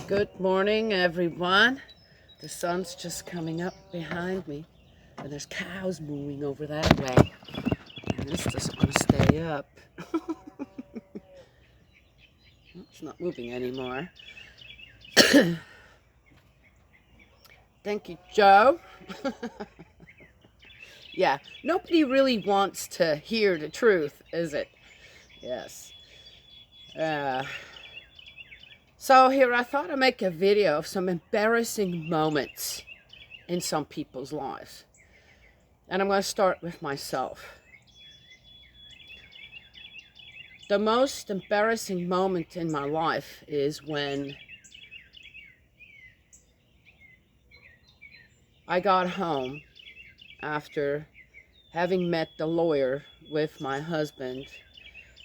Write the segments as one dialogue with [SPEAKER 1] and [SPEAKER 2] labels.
[SPEAKER 1] Good morning, everyone. The sun's just coming up behind me, and there's cows moving over that way. And this doesn't want to stay up. It's not moving anymore. Thank you, Joe. Yeah, nobody really wants to hear the truth, is it? Yes. Uh, so here, I thought I'd make a video of some embarrassing moments in some people's lives. And I'm going to start with myself. The most embarrassing moment in my life is when I got home after having met the lawyer with my husband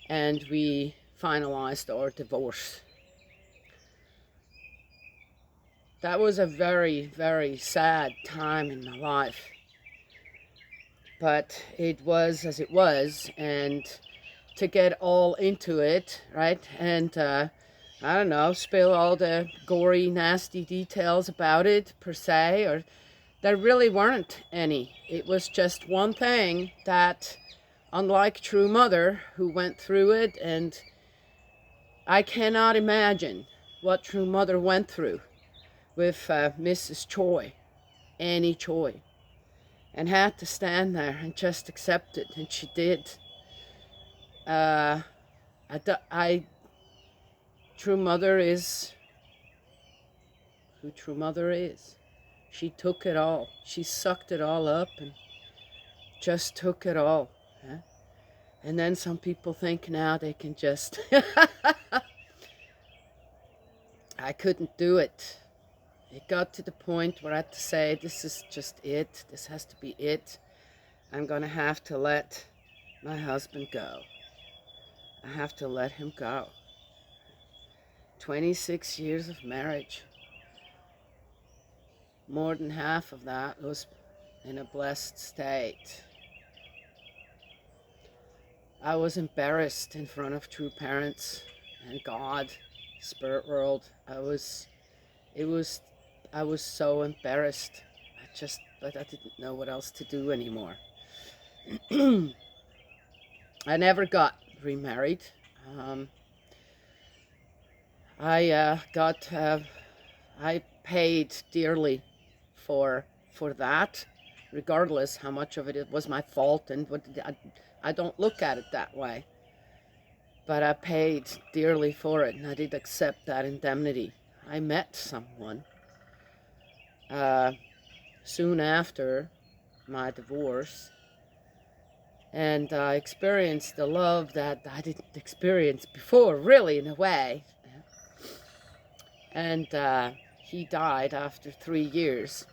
[SPEAKER 1] and we finalized our divorce. That was a very, very sad time in my life. But it was as it was, and to get all into it, right? And I don't know, spill all the gory, nasty details about it per se, or there really weren't any. It was just one thing that, unlike True Mother, who went through it, and I cannot imagine what True Mother went through with Mrs. Choi, Annie Choi, and had to stand there and just accept it, and she did. Uh, True Mother is who True Mother is. She took it all. She sucked it all up and just took it all. Huh? And then some people think now they can just... I couldn't do it. It got to the point where I had to say, this is just it. This has to be it. I'm going to have to let my husband go. I have to let him go. 26 years of marriage. More than half of that was in a blessed state. I was embarrassed in front of true parents and God, spirit world. I was so embarrassed. But I didn't know what else to do anymore. I never got remarried. Um, I paid dearly for that, regardless how much of it was my fault, and I don't look at it that way. But I paid dearly for it, and I did accept that indemnity. I met someone soon after my divorce, and I experienced the love that I didn't experience before, really, in a way. And he died after 3 years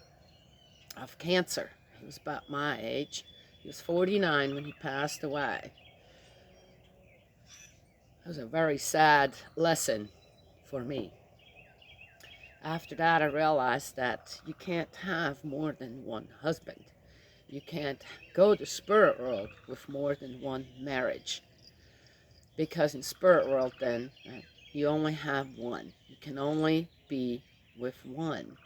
[SPEAKER 1] of cancer. He was about my age. He was 49 when he passed away. It was a very sad lesson for me. After that, I realized that you can't have more than one husband. You can't go to spirit world with more than one marriage. Because in spirit world, then, you only have one. You can only be with one.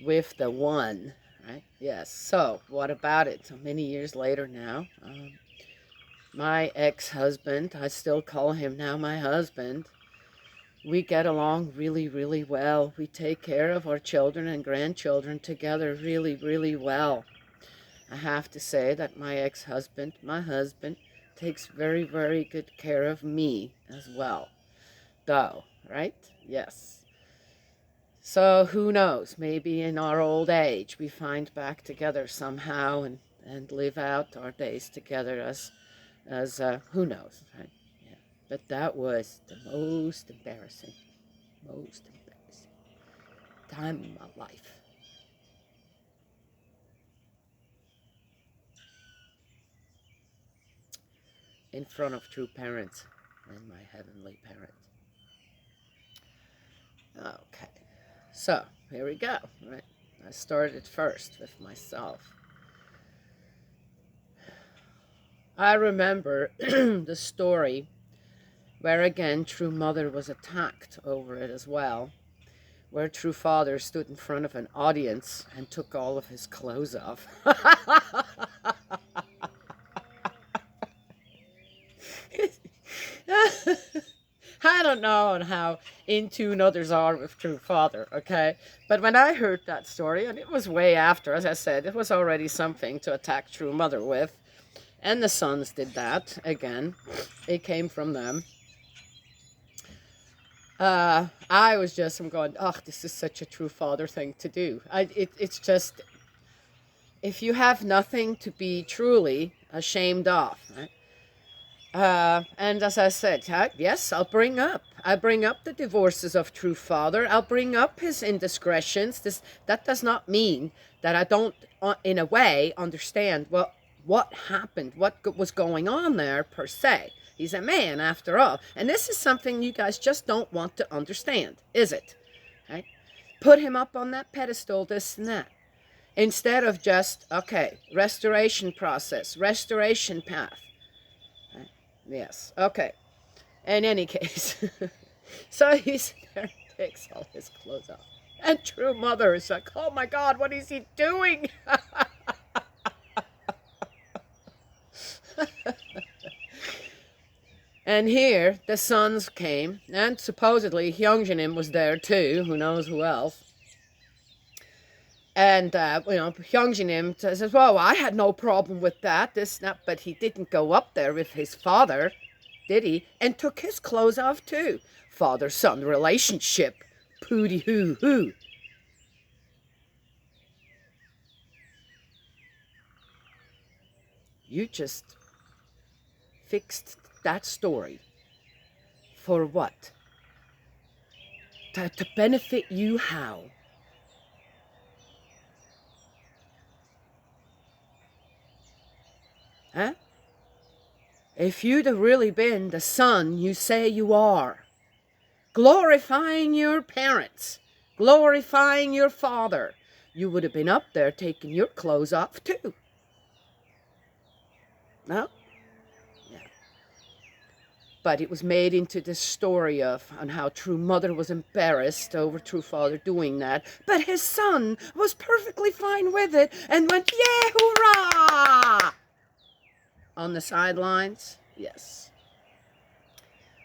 [SPEAKER 1] With the one, right? Yes. So, what about it? So many years later now, my ex-husband, I still call him now my husband, we get along really, really well. We take care of our children and grandchildren together really, really well. I have to say that my ex-husband, my husband, takes very, very good care of me as well. Though, right? Yes. So who knows? Maybe in our old age we find back together somehow and live out our days together as who knows, right? Yeah. But that was the most embarrassing time in my life. In front of true parents and my heavenly parent. Okay, so here we go, right? I started first with myself. I remember the story where again True Mother was attacked over it as well. where True Father stood in front of an audience and took all of his clothes off. I don't know on how in tune others are with True Father, okay? But when I heard that story, and it was way after, as I said, it was already something to attack True Mother with. And the sons did that again. It came from them. I was just, I'm going, oh, this is such a True Father thing to do. It's just, if you have nothing to be truly ashamed of, right? And as I said, yes, I bring up the divorces of True Father. I'll bring up his indiscretions. That does not mean that I don't, in a way, understand what happened, what was going on there per se. He's a man after all. And this is something you guys just don't want to understand, is it? Right? Put him up on that pedestal, this and that. Instead of just, okay, restoration process, restoration path. Right? Yes, okay. In any case, so he's there, takes all his clothes off. And True Mother is like, oh my God, what is he doing? And here, the sons came, and supposedly Hyungjanim was there too, who knows who else. And, Hyungjanim says, well, I had no problem with that, but he didn't go up there with his father, did he? And took his clothes off too. Father-son relationship, pooty-hoo-hoo. You just fixed that story. For what? To benefit you how? Huh? If you'd have really been the son you say you are, glorifying your parents, glorifying your father, you would have been up there taking your clothes off too. No? Yeah. But it was made into this story on how True Mother was embarrassed over True Father doing that. But his son was perfectly fine with it and went, yeah, hoorah! On the sidelines, yes.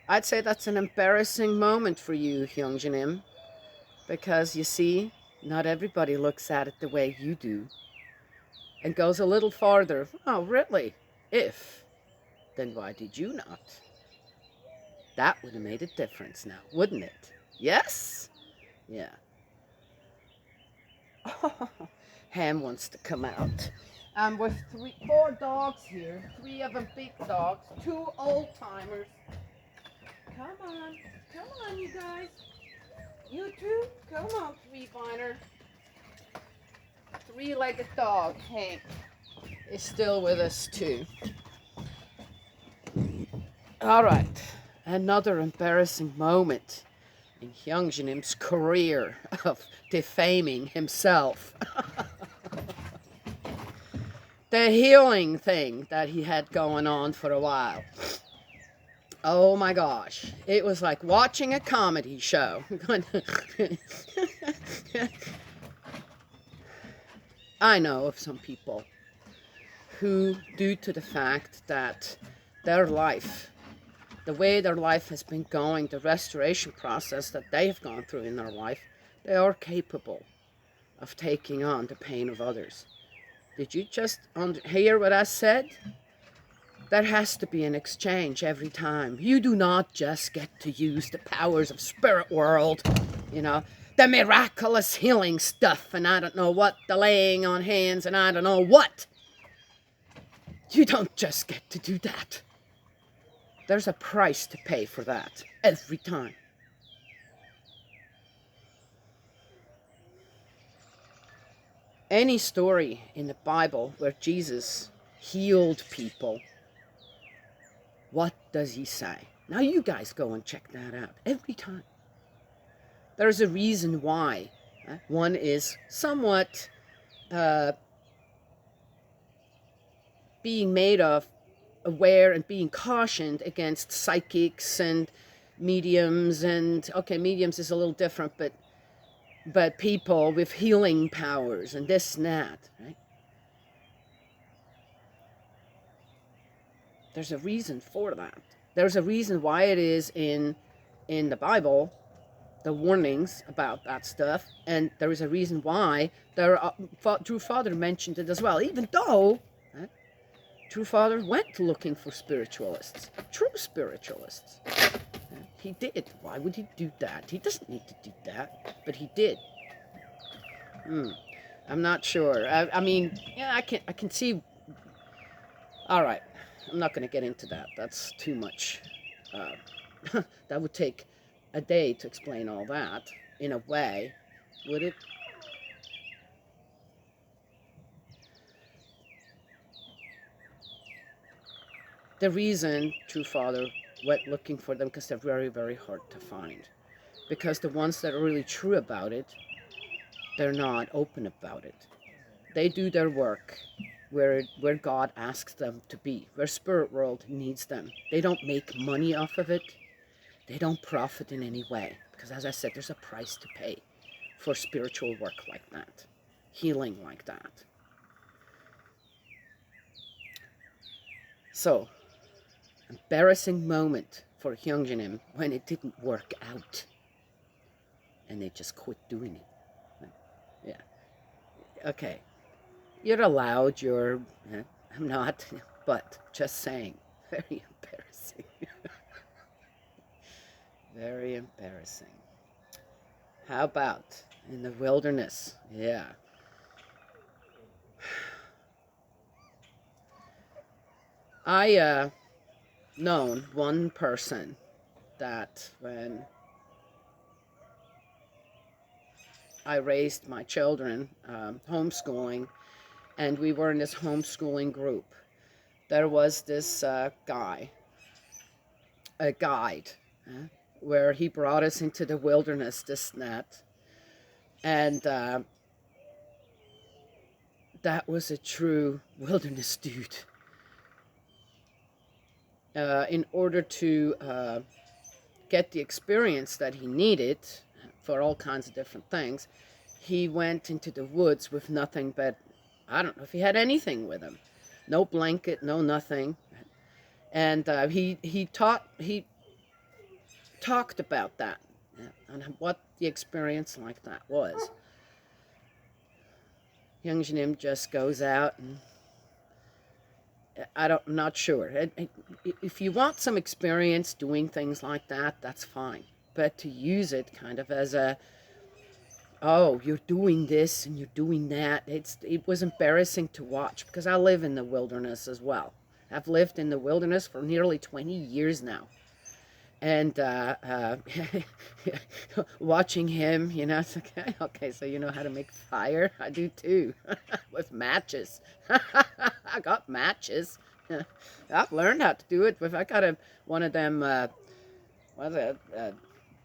[SPEAKER 1] I'd say that's an embarrassing moment for you, Hyungjanim. Because, you see, not everybody looks at it the way you do. And goes a little farther. Oh, really? If, then why did you not? That would have made a difference now, wouldn't it? Yes? Yeah. Oh, Ham wants to come out. I'm with 4 dogs here. 3 of them big dogs. 2 old-timers. Come on, you guys. You too? Come on, 3-biner. 3-legged dog, Hank, is still with us too. All right, another embarrassing moment in Hyungjanim's career of defaming himself. The healing thing that he had going on for a while. Oh my gosh, it was like watching a comedy show. I know of some people who, due to the fact that their life, the way their life has been going, the restoration process that they have gone through in their life, they are capable of taking on the pain of others. Did you just hear what I said? There has to be an exchange every time. You do not just get to use the powers of spirit world, the miraculous healing stuff, and I don't know what, the laying on hands, and I don't know what. You don't just get to do that. There's a price to pay for that every time. Any story in the Bible where Jesus healed people, what does he say? Now you guys go and check that out every time. There's a reason why. One is somewhat being made of aware and being cautioned against psychics and mediums, and okay, mediums is a little different, but but people with healing powers and this and that, right? There's a reason for that. There's a reason why it is in the Bible, the warnings about that stuff, and there is a reason why True Father mentioned it as well, even though True Father went looking for spiritualists, true spiritualists. He did. Why would he do that? He doesn't need to do that, but he did. I'm not sure. I mean, yeah, I can see. All right, I'm not going to get into that. That's too much. That would take a day to explain all that. In a way, would it? The reason True Father went looking for them because they're very, very hard to find. Because the ones that are really true about it, they're not open about it. They do their work where God asks them to be, where spirit world needs them. They don't make money off of it. They don't profit in any way. Because as I said, there's a price to pay for spiritual work like that, healing like that. So, embarrassing moment for Hyungjinim when it didn't work out. And they just quit doing it. Yeah. Okay. You're allowed your... I'm not, but just saying. Very embarrassing. Very embarrassing. How about in the wilderness? Yeah. I known one person that when I raised my children, homeschooling, and we were in this homeschooling group, there was this guy, a guide, where he brought us into the wilderness, this and that. And that was a true wilderness dude. In order to get the experience that he needed for all kinds of different things, he went into the woods with nothing but, I don't know if he had anything with him. No blanket, no nothing. And he talked about that and what the experience like that was. Hyungjinim just goes out and I'm not sure. If you want some experience doing things like that, that's fine. But to use it kind of as a, oh, you're doing this and you're doing that, it was embarrassing to watch because I live in the wilderness as well. I've lived in the wilderness for nearly 20 years now. And watching him, it's okay. Okay, so you know how to make fire? I do too, with matches. I got matches. I've learned how to do it. I got one of them, what's it,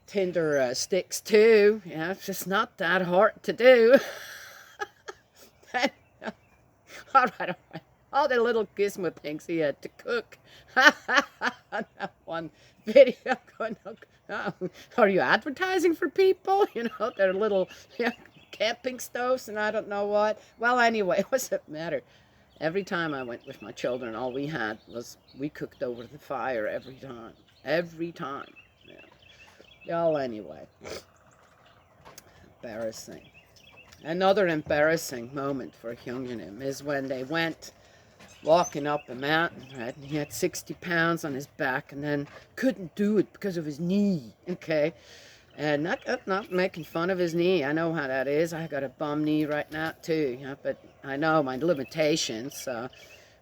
[SPEAKER 1] tinder sticks too. It's just not that hard to do. All right. All the little gizmo things he had to cook. That one video going, oh, are you advertising for people? Their little camping stoves and I don't know what. Well, anyway, what's it matter? Every time I went with my children, all we had was we cooked over the fire every time. Every time. Yeah. Well, anyway. Embarrassing. Another embarrassing moment for Hyungjinim is when they went walking up a mountain, right? And he had 60 pounds on his back and then couldn't do it because of his knee, okay? And not making fun of his knee. I know how that is. I got a bum knee right now, too. But I know my limitations.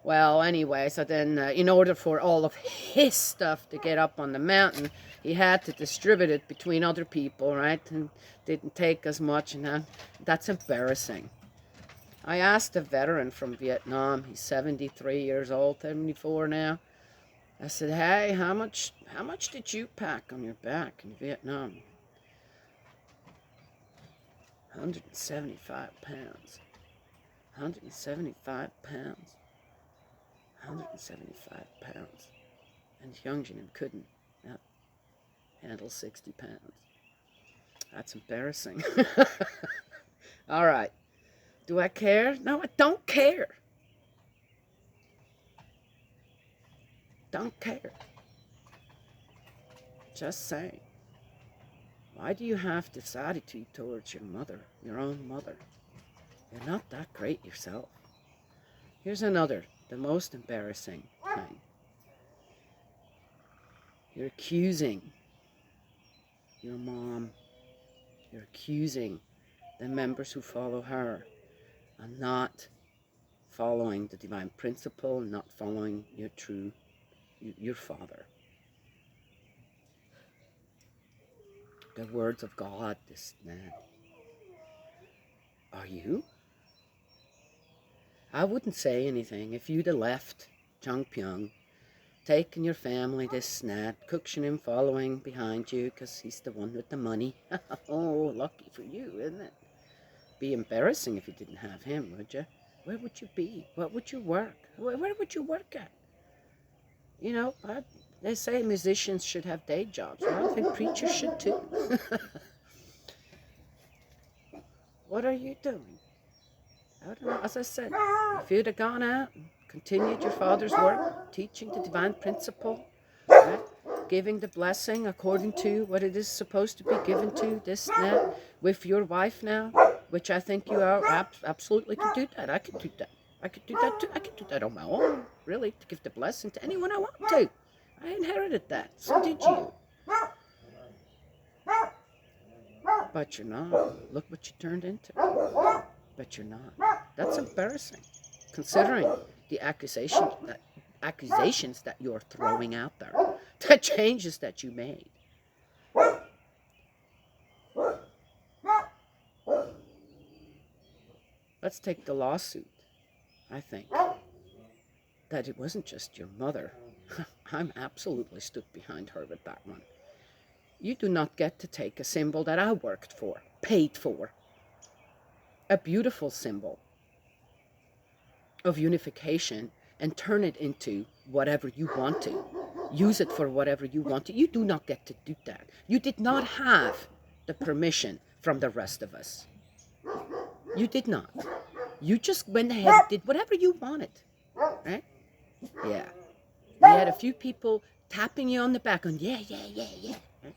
[SPEAKER 1] Well, anyway, so then in order for all of his stuff to get up on the mountain, he had to distribute it between other people, right? And didn't take as much, and that's embarrassing. I asked a veteran from Vietnam, he's 73 years old, 74 now. I said, hey, how much did you pack on your back in Vietnam? 175 pounds. 175 pounds. 175 pounds. And Hyungjinim couldn't handle 60 pounds. That's embarrassing. All right. Do I care? No, I don't care. Don't care. Just saying. Why do you have this attitude towards your mother, your own mother? You're not that great yourself. Here's another, the most embarrassing thing. You're accusing your mom. You're accusing the members who follow her and not following the divine principle, not following your father. The words of God, this man. Are you? I wouldn't say anything if you'd have left Jongpyong, taken your family this snat, Kukshinim following behind you because he's the one with the money. Oh, lucky for you, isn't it? Be embarrassing if you didn't have him, would you? Where would you be? What would you work? Where would you work at? You know, they say musicians should have day jobs. Well, I think preachers should too. What are you doing? I don't know. As I said, if you'd have gone out and continued your father's work, teaching the divine principle, right? Giving the blessing according to what it is supposed to be given to, this, that, with your wife now, which I think you are absolutely could do that. I could do that. I could do that too. I could do that on my own, really, to give the blessing to anyone I want to. I inherited that. So did you. But you're not. Look what you turned into. But you're not. That's embarrassing, considering the accusations that you're throwing out there, the changes that you made. Let's take the lawsuit. I think that it wasn't just your mother. I'm absolutely stood behind her with that one. You do not get to take a symbol that I worked for, paid for, a beautiful symbol of unification, and turn it into whatever you want to. Use it for whatever you want to. You do not get to do that. You did not have the permission from the rest of us. You did not. You just went ahead and did whatever you wanted. Right? Yeah. You had a few people tapping you on the back on, yeah. Right?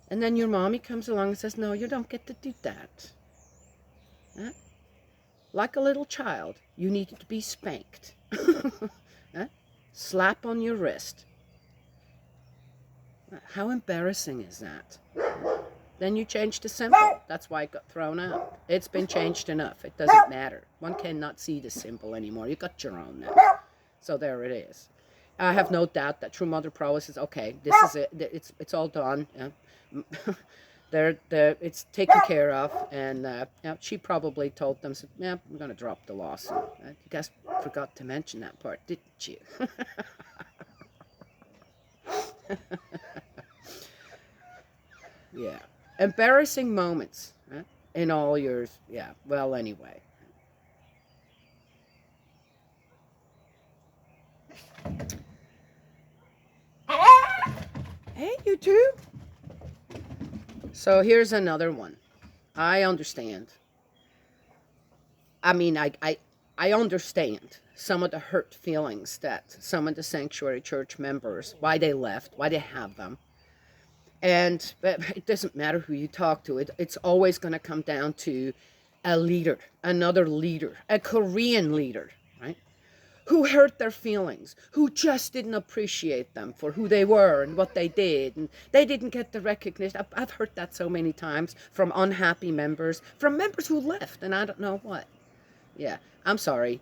[SPEAKER 1] And then your mommy comes along and says, no, you don't get to do that. Huh? Like a little child, you needed to be spanked. Huh? Slap on your wrist. How embarrassing is that? Then you changed the symbol. That's why it got thrown out. It's been changed enough. It doesn't matter. One cannot see the symbol anymore. You got your own now. So there it is. I have no doubt that True Mother Prowess is okay. This is it. It's all done. It's taken care of, and she probably told them, "Yeah, we're going to drop the lawsuit." You guys forgot to mention that part, didn't you? Yeah, embarrassing moments in all yours. Yeah. Well, anyway. Hey, you too. So here's another one. I understand. I mean, I understand some of the hurt feelings that some of the sanctuary church members, why they left, why they have them. And it doesn't matter who you talk to. It's always going to come down to a leader, another leader, a Korean leader, right? Who hurt their feelings, who just didn't appreciate them for who they were and what they did, and they didn't get the recognition. I've heard that so many times from unhappy members, from members who left, and I don't know what. Yeah, I'm sorry.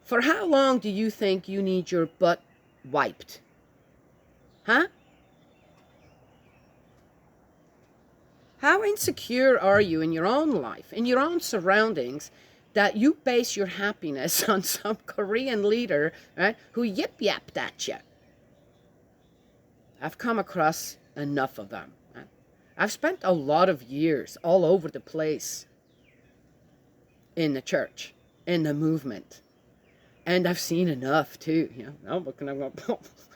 [SPEAKER 1] For how long do you think you need your butt wiped? Huh? How insecure are you in your own life, in your own surroundings, that you base your happiness on some Korean leader, right, who yip-yapped at you? I've come across enough of them. Right? I've spent a lot of years all over the place in the church, in the movement. And I've seen enough, too. You know,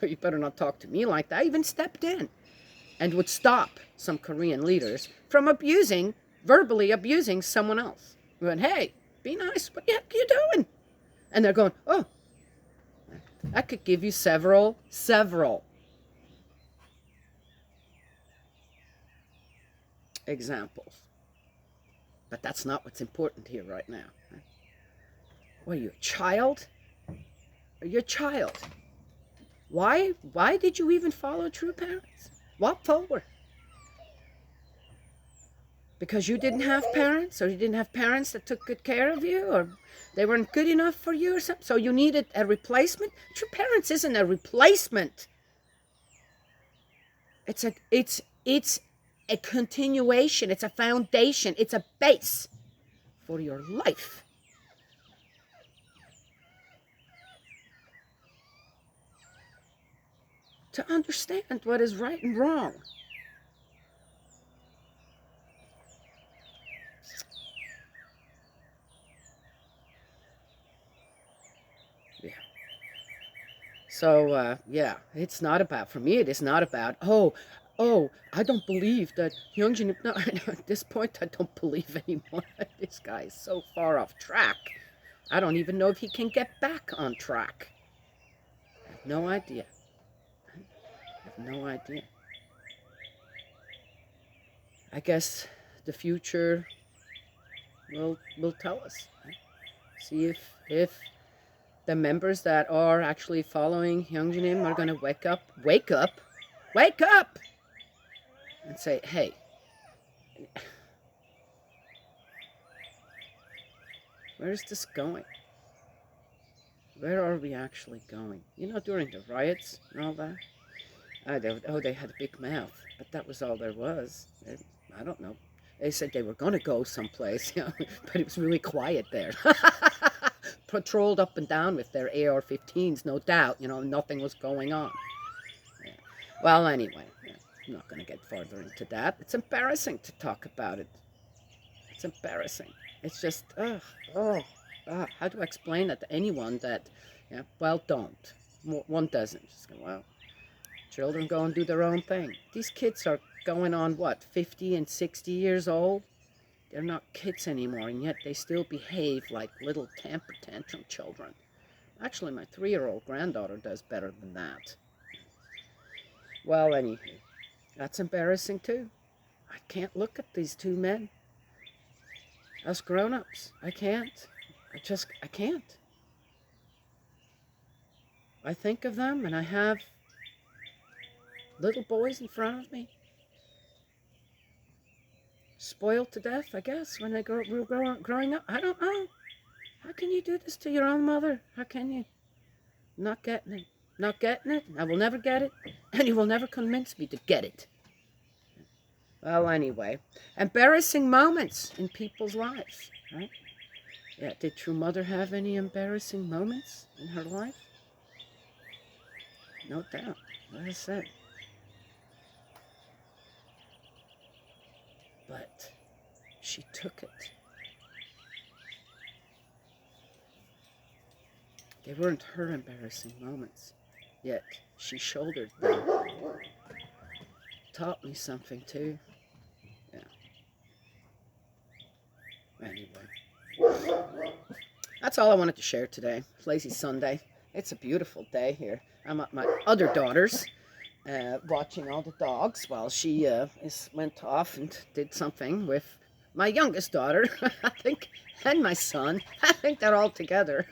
[SPEAKER 1] you better not talk to me like that. I even stepped in. and would stop some Korean leaders from verbally abusing someone else. We went, hey, be nice, what the heck are you doing? And they're going, oh, I could give you several examples. But that's not what's important here right now. What are you, a child? Are you a child? Why did you even follow true parents? What for? Because you didn't have parents, or you didn't have parents that took good care of you, or they weren't good enough for you or something, so you needed a replacement? True parents isn't a replacement. It's a continuation, it's a foundation, it's a base for your life. To understand what is right and wrong. Yeah. So, yeah, it's not about, for me, it is not about, oh, I don't believe that Hyunjin, no, at this point, I don't believe anymore. This guy is so far off track. I don't even know if he can get back on track. I have no idea. No idea. I guess the future will tell us. Right? See if the members that are actually following Hyunjin are going to wake up, and say, hey, where is this going? Where are we actually going? You know, during the riots and all that. They had a big mouth, but that was all there was. I don't know. They said they were going to go someplace, but it was really quiet there. Patrolled up and down with their AR-15s, no doubt. Nothing was going on. Yeah. Well, anyway, I'm not going to get further into that. It's embarrassing to talk about it. It's embarrassing. It's just, how do I explain that to anyone that, well, don't. One doesn't. Just go, well, children go and do their own thing. These kids are going on, 50 and 60 years old? They're not kids anymore, and yet they still behave like little temper tantrum children. Actually, my 3-year-old granddaughter does better than that. Well, anywho, that's embarrassing too. I can't look at these two men. Us grown-ups. I can't. I can't. I think of them, and I have little boys in front of me, spoiled to death, I guess, when they were growing up. I don't know. How can you do this to your own mother? How can you? Not getting it. Not getting it. I will never get it, and you will never convince me to get it. Well, anyway, embarrassing moments in people's lives, right? Yeah, did True Mother have any embarrassing moments in her life? No doubt, like I said. But she took it. They weren't her embarrassing moments, yet she shouldered them. Taught me something too. Yeah. Anyway, that's all I wanted to share today. Lazy Sunday. It's a beautiful day here. I'm at my other daughter's, watching all the dogs while she went off and did something with my youngest daughter, I think, and my son. I think they're all together.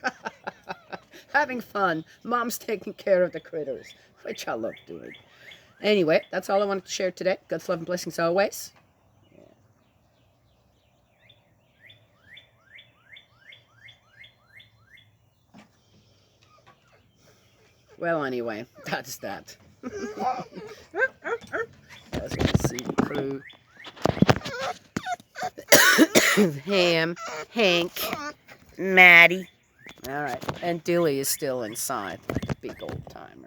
[SPEAKER 1] Having fun. Mom's taking care of the critters, which I love doing. Anyway, that's all I wanted to share today. God's love and blessings always. Well, anyway, that's that. As we can see, the crew. Ham, Hank, Maddie. All right, and Dilly is still inside, like a big old timer.